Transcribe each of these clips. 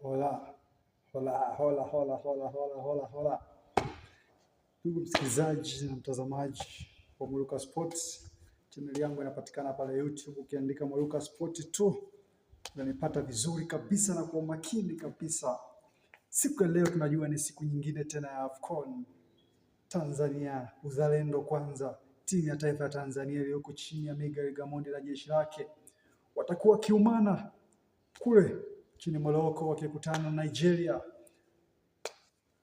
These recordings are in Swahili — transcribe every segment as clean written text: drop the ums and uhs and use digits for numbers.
Hola, hola, hola, hola, hola, hola, hola, hola. Ndugu msikilizaji na mtazamaji wa Mwiluka Sports, channel yangu inapatikana pale YouTube. Ukiandika Mwiluka Sports tu unanipata vizuri kabisa na kwa umakini kabisa. Siku ya leo tunajua ni siku nyingine tena ya AFCON. Tanzania, uzalendo kwanza. Timu ya taifa ya Tanzania iliyoko chini ya Miguel Gamondi na jeshi lake watakuwa kiumana kule chini Morocco wakikutana na Nigeria.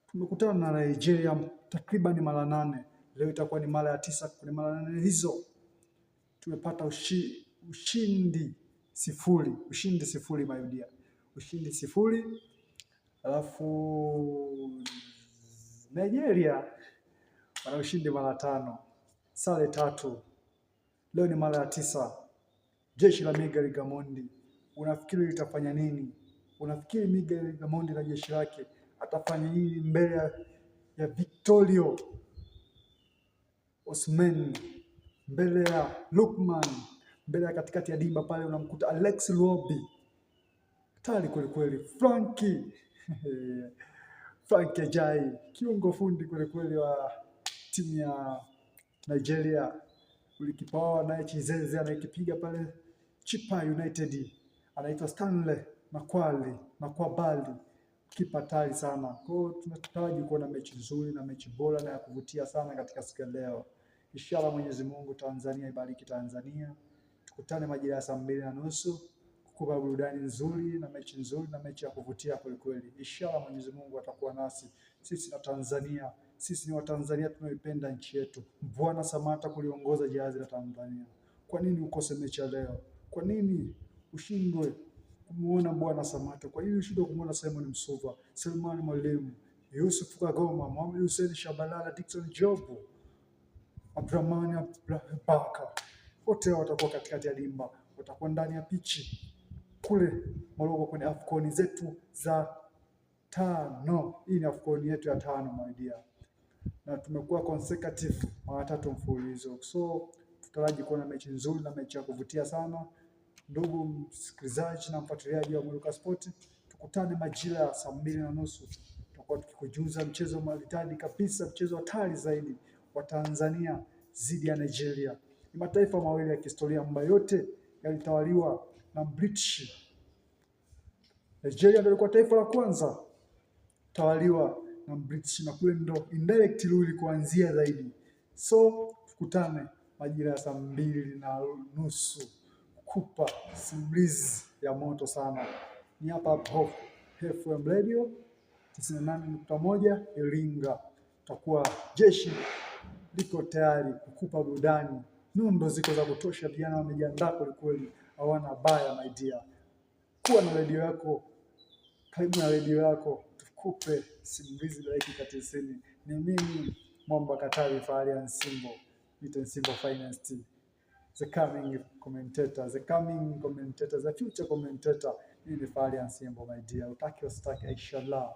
Tumekutana na Nigeria takriban mara 8. Leo itakuwa ni mara ya 9. Kwenye mara 8 hizo tumepata ushindi sifuri my dear. Ushindi sifuri. Alafu Nigeria wana ushindi mara 5, sare 3. Leo ni mara ya 9. Jeshi la Miguel Gamondi, unafikiri litafanya nini? Unafikiri Miguel Gamondi na jeshi lake atafanya nini mbele ya Victorio Osimhen, mbele ya Lukman, mbele ya katikati ya dimba pale unamkuta Alex Iwobi, tayari kweli Frankie Frankie Ajayi, kiungo fundi kweli wa timu ya Nigeria. Ulikipawa naye Chizeze anayekipiga pale Chipa United, anaitwa Stanley Makwabali, kipa tali sana. Kwa hiyo tunataraji kuona mechi nzuri na mechi bora na ya kuvutia sana katika siku ya leo. Inshallah Mwenyezi Mungu, Tanzania ibariki Tanzania. Tukutane majira ya saa 2:30 kukupa burudani nzuri na mechi ya kuvutia kweli. Inshallah Mwenyezi Mungu atakuwa nasi. Sisi na Tanzania, sisi ni Watanzania tunaipenda nchi yetu. Bwana Samata kuliongoza jahazi la Tanzania. Kwa nini ukose mechi ya leo? Kwa nini ushindwe kumuona Bwana Samata? Kwa nini ushindwe kumuona Simon Msuva, Selemani Mwalimu, Yusuf Kagoma, Mohamed Hussein Shabalala, Dickson Jobu, Abdurahmani Baka? Wote watakuwa katikati ya dimba, watakuwa ndani ya pichi kule Morocco kwenye AFCON zetu za 5. Hii ni AFCON yetu ya 5 my dear, na tumekuwa consecutive mara 3 mfululizo. So tutaraji kuona mechi nzuri na mechi ya kuvutia sana. Ndugu msikilizaji na mfuatiliaji wa Mwiluka Sport, tukutane majira ya saa 2:30. Tutakuwa tukikujuza mchezo maridadi kabisa, mchezo hatari zaidi wa Tanzania dhidi ya Nigeria. Ni mataifa mawili ya kihistoria ambayo yote yalitawaliwa na British. Nigeria ndio ilikuwa taifa la kwanza tawaliwa na British, na kule ndo indirect rule kuanzia zaidi. So tukutane majira ya saa 2:30 kupa simulizi ya moto sana. Ni hapa Hope FM Radio 98.1 Iringa. Tutakuwa jeshi liko tayari kukupa burudani. Nundo ziko za kutosha, vijana wamejiandaa kweli, hawana baya my dear. Kuwa na redio yako, karibu na redio yako, tukupe simulizi dakika 90. Ni mimi Mwamba Katari Fahari Nsimbo, Nsimbo Finance, the coming commentator, the future commentator. Hii ni Fahari Nsimbo my dear, utaki usitaki, inshallah.